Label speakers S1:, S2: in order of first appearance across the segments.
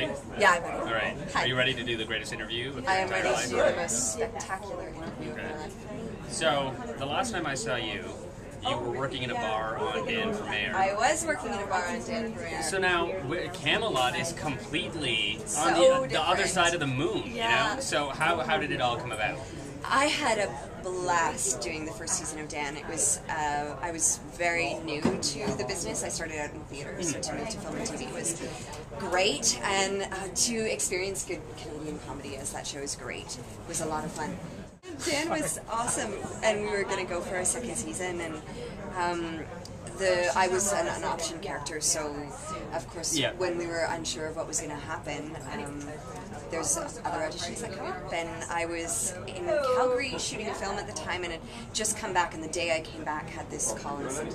S1: ready?
S2: Yeah, I'm ready.
S1: All right.
S2: Hi.
S1: Are you ready to do the greatest interview with
S2: I
S1: your
S2: am
S1: entire
S2: ready
S1: life?
S2: to do the most spectacular interview of my life.
S1: So, the last time I saw you, you were working in a bar on Dan for Mayor.
S2: I was working in a bar on Dan for Mayor.
S1: So now, Camelot is completely on
S2: So
S1: the other
S2: different.
S1: side of the moon,
S2: Yeah.
S1: you know? So how did it all come about?
S2: I had a blast doing the first season of Dan. It was I was very new to the business. I started out in theater, so to move to film and TV was great, and to experience good Canadian comedy as that show is great. It was a lot of fun. Dan was awesome, and we were going to go for a second season, and I was an option character, so of course when we were unsure of what was going to happen, there's other auditions that come up, and I was in Calgary shooting a film at the time, and had just come back, and the day I came back had this call and said,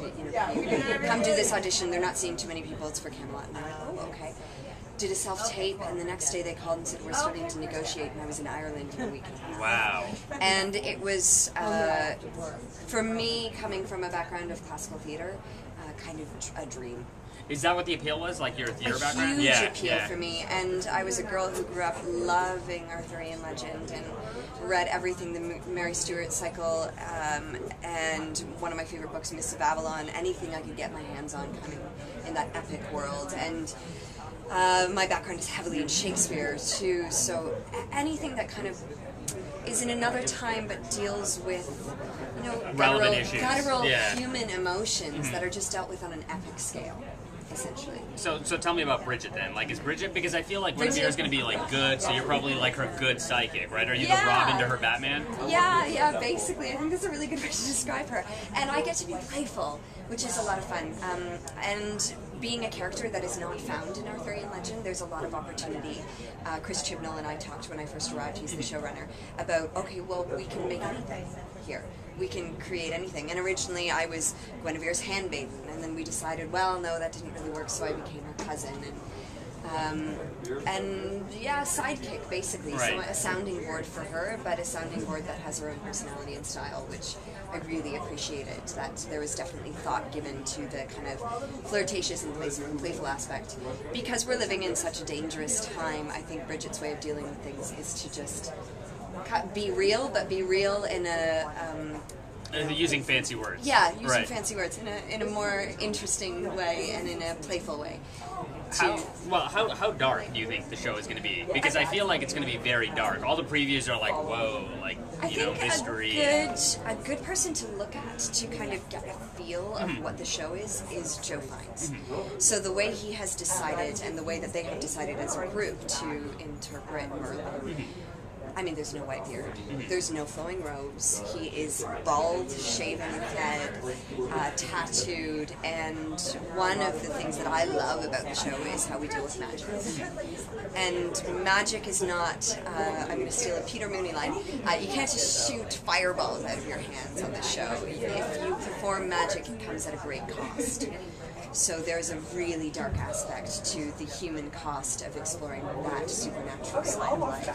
S2: come do this audition, they're not seeing too many people, it's for Camelot, and I went, oh, okay. Did a self-tape, and the next day they called and said, we're starting to negotiate, and I was in Ireland in a week and a half.
S1: Wow.
S2: And it was, for me, coming from a background of classical theater, kind of a dream.
S1: Is that what the appeal was, like your theater background?
S2: Huge appeal for me, and I was a girl who grew up loving Arthurian legend and read everything, the Mary Stuart cycle, and one of my favorite books, Mists of Avalon, anything I could get my hands on coming in that epic world. And my background is heavily in Shakespeare too, so anything that kind of is in another time but deals with,
S1: relevant issues.
S2: guttural human emotions that are just dealt with on an epic scale, essentially.
S1: So tell me about Bridget then. Like, is Bridget, because I feel like Guinevere is going to be like good, so you're probably like her good psychic, right? Are you the Robin to her Batman?
S2: Yeah, basically. I think that's a really good way to describe her. And I get to be playful, which is a lot of fun. And being a character that is not found in Arthurian legend, there's a lot of opportunity. Chris Chibnall and I talked when I first arrived, he's the showrunner, about, okay, well, we can make anything here. We can create anything. And originally I was Guinevere's handmaiden, and then we decided, well, no, that didn't really work, so I became her cousin. And sidekick, basically.
S1: Right.
S2: So a sounding board for her, but a sounding board that has her own personality and style, which I really appreciated. That there was definitely thought given to the kind of flirtatious and playful aspect. Because we're living in such a dangerous time, I think Bridget's way of dealing with things is to just be real, but be real in a...
S1: using fancy words.
S2: Yeah, using fancy words in a more interesting way and in a playful way.
S1: How dark do you think the show is going to be? Because I feel like it's going to be very dark. All the previews are like, whoa, like, mystery.
S2: A good person to look at to kind of get a feel of what the show is Joe Fiennes. So the way he has decided, and the way that they have decided as a group to interpret Merlin, I mean, there's no white beard, there's no flowing robes, he is bald, shaven head, tattooed, and one of the things that I love about the show is how we deal with magic. And magic is not, I'm going to steal a Peter Mooney line, you can't just shoot fireballs out of your hands on the show. If you perform magic, it comes at a great cost. So there's a really dark aspect to the human cost of exploring that supernatural side of life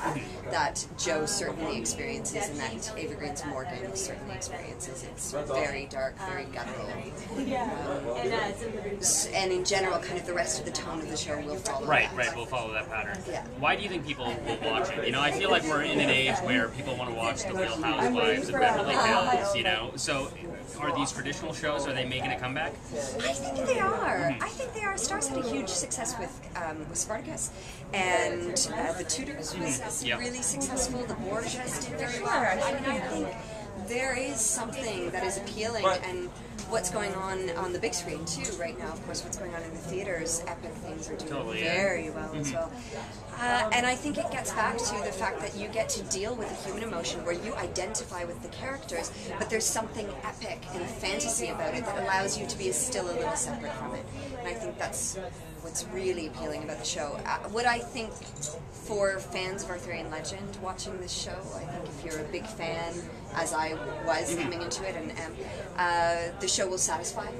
S2: that Joe certainly experiences and that Ava Green's Morgan certainly experiences. It's very dark, very guttural. And in general, kind of the rest of the tone of the show will follow that.
S1: Right, we'll follow that pattern.
S2: Yeah.
S1: Why do you think people will watch it? I feel like we're in an age where people want to watch The Real Housewives of Beverly Hills, so are these traditional shows, are they making a comeback?
S2: I think they are. I think they are. Starz had a huge success with Spartacus, and The Tudors was really successful. The Borgias did very well. I mean, I think there is something that is appealing, and what's going on the big screen too right now. Of course, what's going on in the theaters, epic things are doing very well as well. And I think it gets back to the fact that you get to deal with a human emotion where you identify with the characters, but there's something epic and fantasy about it that allows you to be still a little separate from it. And I think that's what's really appealing about the show. What I think for fans of Arthurian legend watching this show, I think if you're a big fan, as I was coming into it and am, the show will satisfy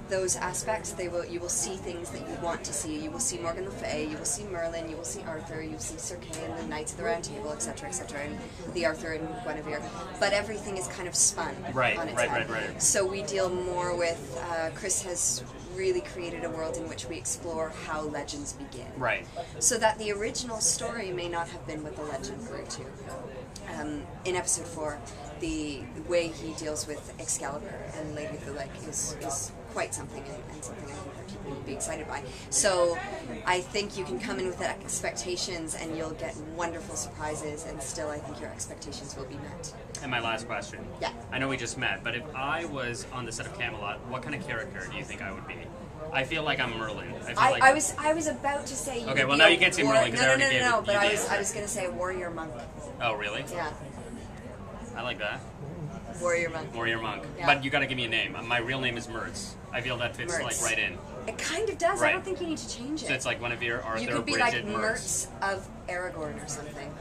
S2: those aspects. You will see things that you want to see. You will see Morgan Le Fay, you will see Merlin, you will see Arthur, you will see Sir Kay and the Knights of the Round Table, etc., and the Arthur and Guinevere. But everything is kind of spun on its head.
S1: Right.
S2: So we deal more with, Chris has really created a world in which we explore how legends begin.
S1: Right.
S2: So that the original story may not have been what the legend grew to. In episode 4, the way he deals with Excalibur and Lady of the Lake is quite something, and something I think that people will be excited by. So I think you can come in with expectations and you'll get wonderful surprises, and still I think your expectations will be met.
S1: And my last question.
S2: Yeah.
S1: I know we just met, but if I was on the set of Camelot, what kind of character do you think I would be? I feel like I'm Merlin.
S2: I was about to say.
S1: Okay, well now you can't say Merlin because I already gave it.
S2: No, but I was going to say a warrior monk.
S1: Oh really?
S2: Yeah.
S1: I like that.
S2: Warrior monk.
S1: Warrior monk.
S2: Yeah.
S1: But you got to give me a name. My real name is Murtz. I feel that fits
S2: Murtz.
S1: like right in.
S2: It kind of does.
S1: Right.
S2: I don't think you need to change it.
S1: So it's like one of your Arthur,
S2: you could be
S1: Bridget,
S2: like Murtz of Aragorn or something.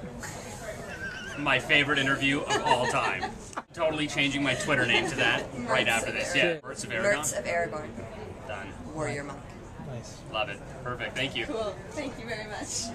S1: My favorite interview of all time. Totally changing my Twitter name to that right after this. Yeah. Murtz of Aragorn.
S2: Murtz of Aragorn.
S1: Done.
S2: Warrior monk.
S3: Nice.
S1: Love it. Perfect. Thank you.
S2: Cool. Thank you very much.